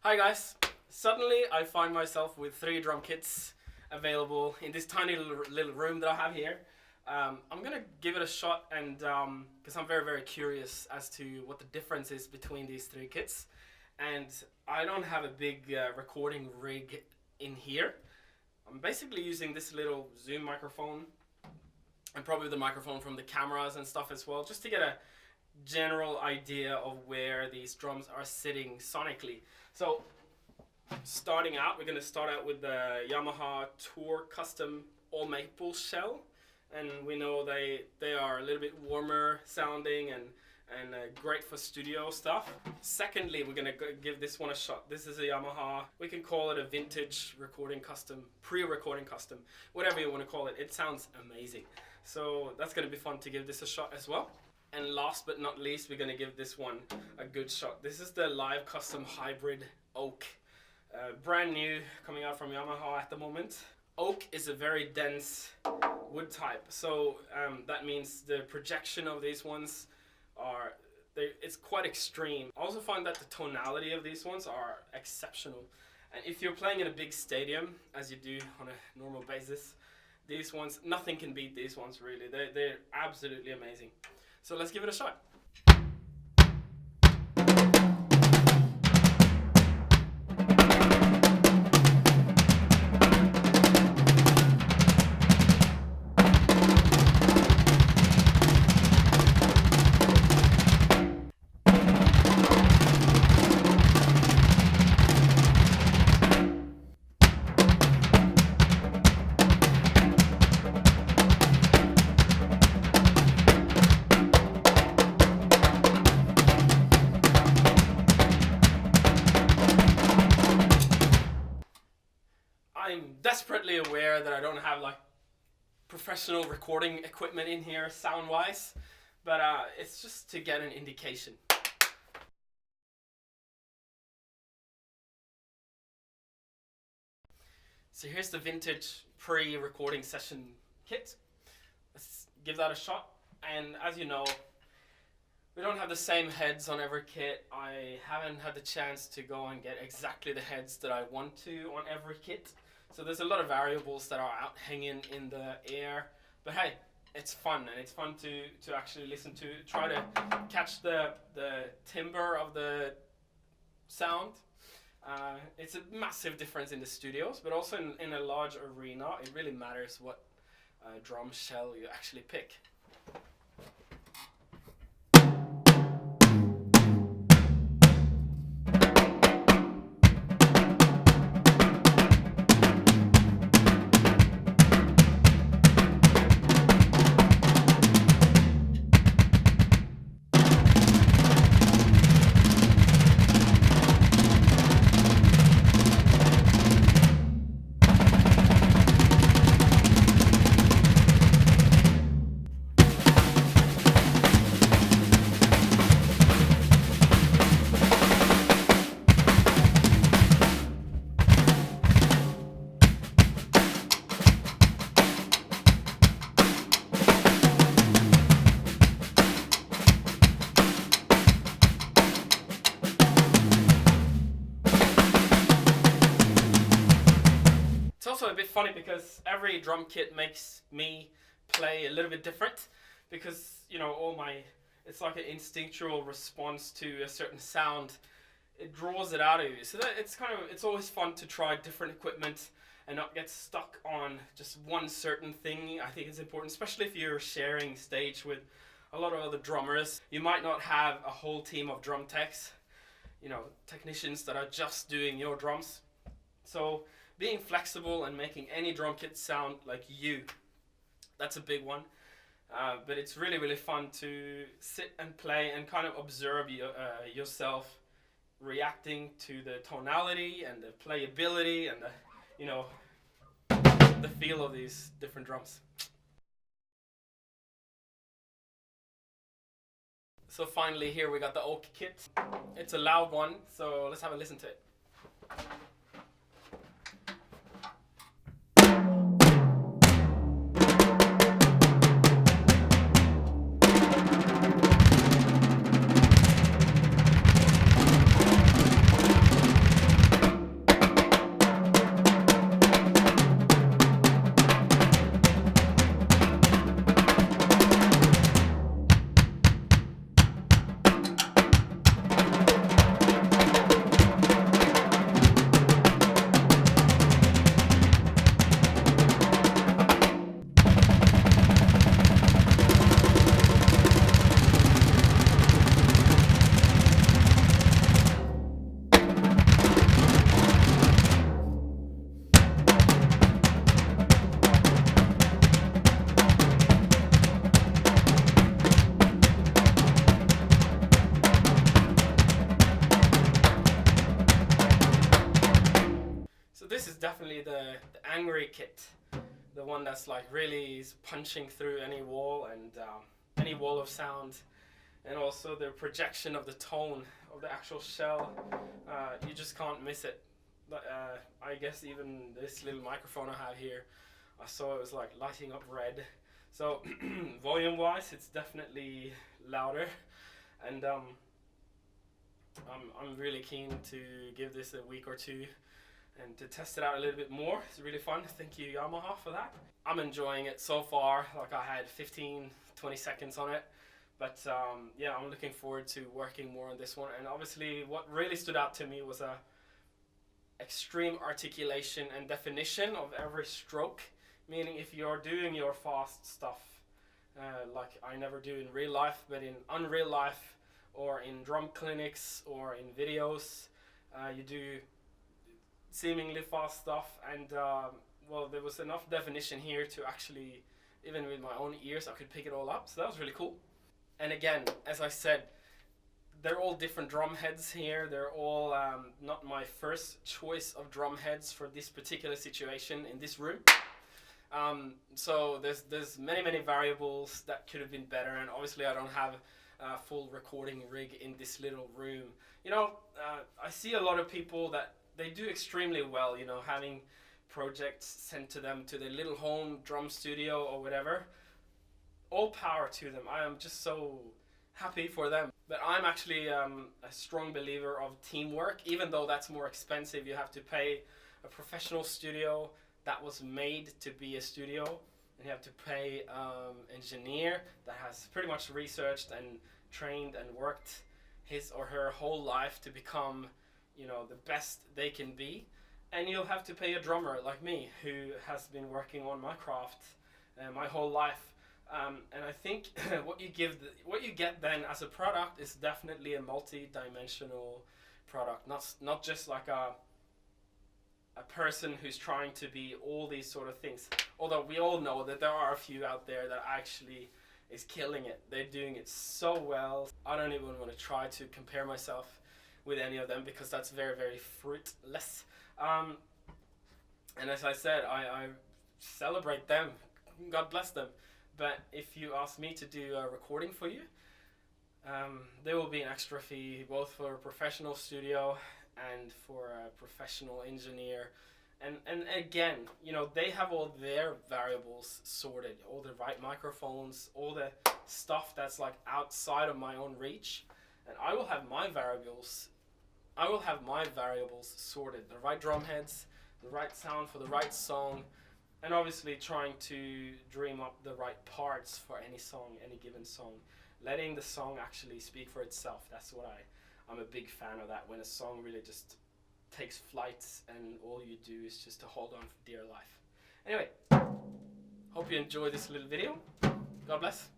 Hi guys, suddenly I find myself with 3 drum kits available in this tiny little room that I have here. I'm gonna give it a shot and because I'm very curious as to what the difference is between these 3 kits, and I don't have a big recording rig in here. I'm basically using this little Zoom microphone and probably the microphone from the cameras and stuff as well, just to get a general idea of where these drums are sitting sonically. So starting out, we're going to start out with the Yamaha Tour Custom All Maple shell, and we know they are a little bit warmer sounding and great for studio stuff. Secondly, we're going to give this one a shot. This is a Yamaha, we can call it a vintage recording custom, pre-recording custom, whatever you want to call it. It sounds amazing. So that's going to be fun to give this a shot as well. And last but not least, we're going to give this one a good shot. This is the Live Custom Hybrid Oak. Brand new, coming out from Yamaha at the moment. Oak is a very dense wood type, so that means the projection of these ones it's quite extreme. I also find that the tonality of these ones are exceptional. And if you're playing in a big stadium, as you do on a normal basis, these ones, nothing can beat these ones really. They're absolutely amazing. So let's give it a shot. I'm desperately aware that I don't have like professional recording equipment in here sound wise, but it's just to get an indication. So here's the vintage pre-recording session kit. Let's give that a shot. And as you know, we don't have the same heads on every kit. I haven't had the chance to go and get exactly the heads that I want to on every kit. So there's a lot of variables that are out hanging in the air. But hey, it's fun, and it's fun to actually listen to, try to catch the timbre of the sound. It's a massive difference in the studios, but also in a large arena, it really matters what drum shell you actually pick. It's also a bit funny because every drum kit makes me play a little bit different, because you know it's like an instinctual response to a certain sound. It draws it out of you. So it's always fun to try different equipment and not get stuck on just one certain thing. I think it's important, especially if you're sharing stage with a lot of other drummers. You might not have a whole team of drum techs, technicians that are just doing your drums. So being flexible and making any drum kit sound like you, that's a big one. But it's really fun to sit and play and kind of observe yourself reacting to the tonality and the playability and the feel of these different drums. So finally here we got the Oak kit. It's a loud one, so let's have a listen to it. this is definitely the angry kit, the one that's like really is punching through any wall and any wall of sound, and also the projection of the tone of the actual shell. You just can't miss it. I guess even this little microphone I have here, I saw it was like lighting up red. So volume wise, it's definitely louder, and I'm really keen to give this a week or two and to test it out a little bit more. It's really fun. Thank you, Yamaha, for that. I'm enjoying it so far. Like, I had 15-20 seconds on it, but yeah, I'm looking forward to working more on this one. And obviously what really stood out to me was a extreme articulation and definition of every stroke, meaning if you're doing your fast stuff like I never do in real life, but in unreal life or in drum clinics or in videos, you do seemingly fast stuff, and well, there was enough definition here to actually, even with my own ears, I could pick it all up, so that was really cool. And again, as I said, they're all different drum heads here. They're all not my first choice of drum heads for this particular situation in this room. So there's many variables that could have been better, and obviously I don't have a full recording rig in this little room. You know, I see a lot of people that they do extremely well, you know, having projects sent to them to their little home drum studio or whatever. All power to them. I am just so happy for them. But I'm actually a strong believer of teamwork. Even though that's more expensive, you have to pay a professional studio that was made to be a studio, and you have to pay engineer that has pretty much researched and trained and worked his or her whole life to become, you know, the best they can be. And you'll have to pay a drummer like me, who has been working on my craft my whole life. And I think what you get then as a product is definitely a multi-dimensional product, not just like a person who's trying to be all these sort of things. Although we all know that there are a few out there that actually is killing it. They're doing it so well. I don't even want to try to compare myself with any of them, because that's very fruitless. And as I said, I celebrate them. God bless them. But if you ask me to do a recording for you, there will be an extra fee, both for a professional studio and for a professional engineer. And again, you know, they have all their variables sorted, all the right microphones, all the stuff that's like outside of my own reach. And I will have my variables sorted, the right drum heads, the right sound for the right song, and obviously trying to dream up the right parts for any song, any given song. Letting the song actually speak for itself. That's what I'm a big fan of, that, when a song really just takes flight and all you do is just to hold on for dear life. Anyway, hope you enjoyed this little video. God bless.